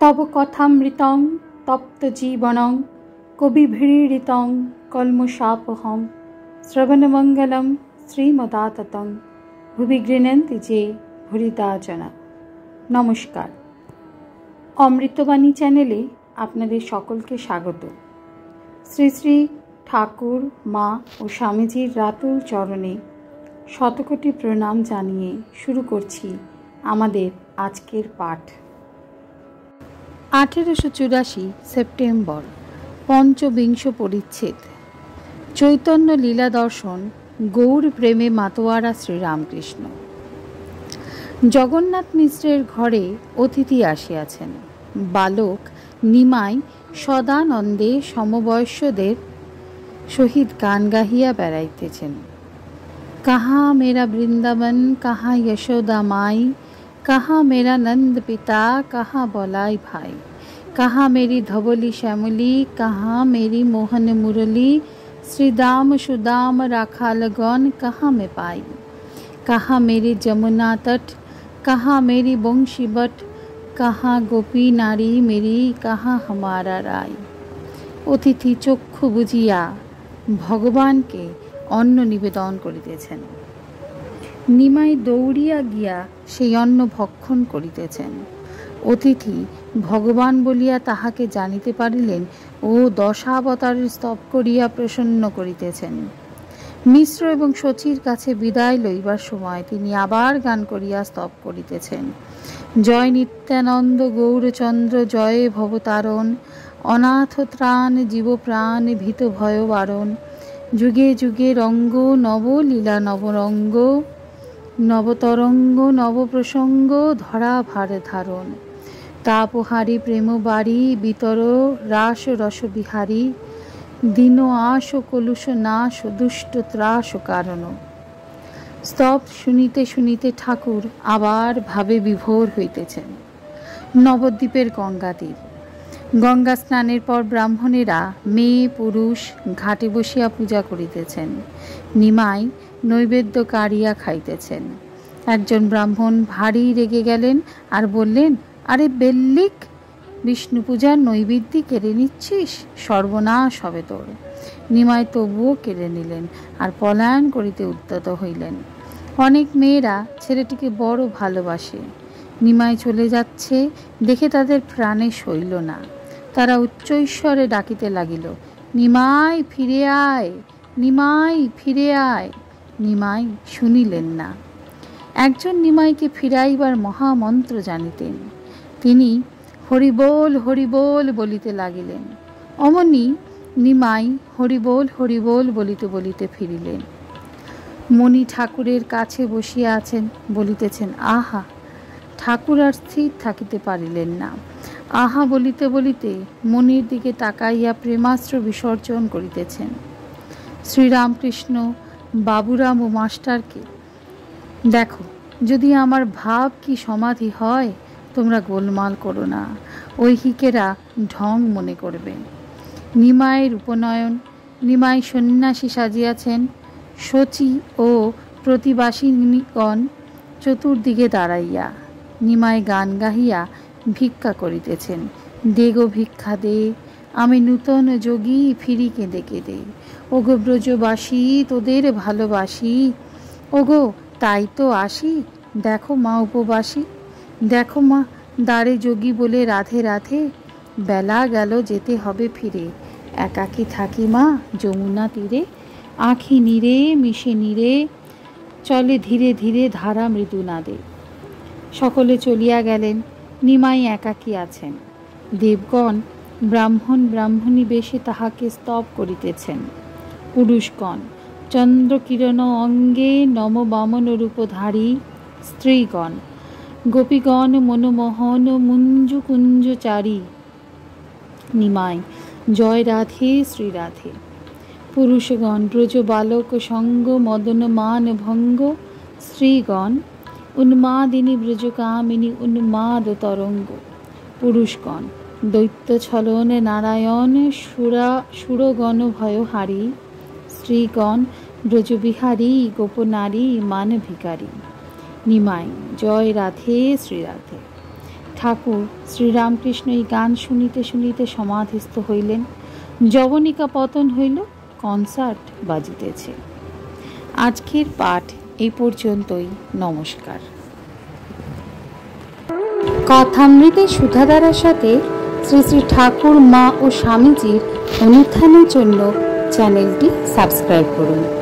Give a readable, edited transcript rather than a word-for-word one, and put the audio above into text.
तव कथामृतं तप्तजीवनं कविभिरीडितं कल्मषापहं श्रवणमङ्गलं श्रीमदाततं भुवि गृह्णन्ति जे भूरिदा जना। नमस्कार। अमृतबाणी चैनेले आपनादेर सकलके स्वागत। श्री श्री ठाकुर मा और स्वामीजीर रातुल चरणे शतकोटी प्रणाम जानिए शुरू करछि आमादेर आजकेर पाठ। 1884 सेप्टेम्बर पंचविंश परिच्छेद। चैतन्य लीला दर्शन गौर प्रेमे मातोयारा श्रीरामकृष्ण। जगन्नाथ मिश्रेर घरे अतिथि आसियाछेन। बालक निमाई सदानंदे समबयस्यदेर सहित गान गाहिया बेड़ाइतेछेन। कहाँ मेरा वृंदावन, कहाँ यशोदा माई, कहाँ मेरा नंद पिता, कहाँ बलाई भाई, कहाँ मेरी धवली श्यामली, कहाँ मेरी मोहन मुरली, श्रीदाम सुदाम राखालगण कहाँ में पाई, कहाँ मेरी जमुना तट, कहाँ मेरी बंशी बट, कहाँ गोपी नारी मेरी, कहाँ हमारा राय। अतिथि चक्षु बुझिया भगवान के अन्न निवेदन करितेछेन। निमाई दौड़िया गिया सेई अन्न भक्षण करितेछेन। अतिथि भगवान बलिया ताहाके जानिते पारिलेन ओ दशावतारेर स्तब करिया प्रसन्न करितेछेन। मिश्र एवं शचीर काछे विदाय लइबार समय तिनि आबार गान करिया स्तब करितेछेन। जय नित्यानंद गौरचंद्र जय भवतारण, अनाथ त्राण जीव प्राण भीत भय बारण, जुगे जुगे रंग नवलीला नवरंग, नवतरंग नव प्रसंग धरा भार धारण, तापहारी प्रेम बाड़ी बितर रास रस बिहारी, दीन आश कलुष नाश दुष्ट त्रास कारण। स्तब शुनिते शुनिते ठाकुर आबार भावे विभोर हইতেছেন। नवद्वीपेर गंगा तीर। गंगा स्नानेर पर ब्राह्मणेरा मेये पुरुष घाटे बसिया पूजा करितेছেন। निमाई नैवेद्य काड़िया खाइतेছেন। एकजन ब्राह्मण भारी रेगे गेलेन और बोललेन, आरे बेल्लिक, विष्णु पूजार नैवेद्य केड़े निच्छिस, सर्वनाश हबे तोर। निमाई तबुओ केड़े निलेन और पलायन करिते उद्यत हइलेन। अनेक मेয়েরা ছেলেটিকে বড় ভালোবাসে। নিমাই চলে যাচ্ছে দেখে তাদের প্রাণে সইল না। তারা উচ্চৈঃস্বরে ডাকিতে লাগিল, নিমাই ফিরে আয়, নিমাই ফিরে আয়। নিমাই শুনিলেন না। একজন নিমাইকে ফিরাইবার মহামন্ত্র জানিতেন। তিনি হরিবোল হরিবোল বলিতে লাগিলেন। অমনি নিমাই হরিবোল বলিতে বলিতে ফিরিলেন। মণি ঠাকুরের কাছে বসিয়া আছেন, বলিতেছেন আহা। ঠাকুর আর স্থির থাকিতে পারিলেন না। আহা বলিতে বলিতে মণির দিকে তাকাইয়া প্রেমাস্ত্র বিসর্জন করিতেছেন। শ্রীরামকৃষ্ণ বাবুরাম ও মাস্টারকে, দেখো যদি আমার ভাব কি সমাধি হয়, তোমরা গোলমাল করো না, ঐহিকেরা ঢং মনে করবে। নিমাইয়ের উপনয়ন। নিমাই সন্ন্যাসী সাজিয়াছেন। শচী ও প্রতিবাসিনীগণ চতুর্দিকে দাঁড়াইয়া। নিমাই গান গাহিয়া ভিক্ষা করিতেছেন। দেগো ভিক্ষা দে, আমি নূতন যোগী ফিরি কেঁদে কেঁদে, ওগো ব্রজবাসী তোদের ভালোবাসি, ওগো তাই তো আসি, দেখো মা উপবাসী, দেখো মা দ্বারে যোগী বলে রাধে রাধে, বেলা গেল যেতে হবে ফিরে, একাকী থাকি মা যমুনা তীরে, আঁখি নীরে মিশে নীরে, চলে ধীরে ধীরে ধারা মৃদু নাদে। সকলে চলিয়া গেলেন। নিমাই একাকী আছেন। দেবগণ ব্রাহ্মণ ব্রাহ্মণী বেশে তাহাকে স্তব করিতেছেন। পুরুষগণ চন্দ্রকিরণ অঙ্গে নম বামন রূপধারী, স্ত্রীগণ গোপীগণ মনমোহন মুঞ্জু কুঞ্জচারী। নিমাই জয় রাধে শ্রী রাধে। পুরুষগণ ব্রজ বালক সঙ্গ মদন মান ভঙ্গ, স্ত্রীগণ উন্মাদিনী ব্রজকামিনী উন্মাদ তরঙ্গ। পুরুষগণ দৈত্য ছলন নারায়ণ সুরগণ ভয়হারী, স্ত্রীগণ ব্রজবিহারী গোপনারী মান ভিকারী। নিমাই জয় রাধে শ্রী রাধে। ঠাকুর শ্রীরামকৃষ্ণ এই গান শুনিতে শুনিতে সমাধিস্থ হইলেন। যবনিকা পতন হইল, কনসার্ট বাজিতেছে। আজকের পাঠ এই পর্যন্তই। নমস্কার। কথামৃতের সুধাধারার সাথে শ্রী শ্রী ঠাকুর, মা ও স্বামীজির অনুত্থানের জন্য চ্যানেলটি সাবস্ক্রাইব করুন।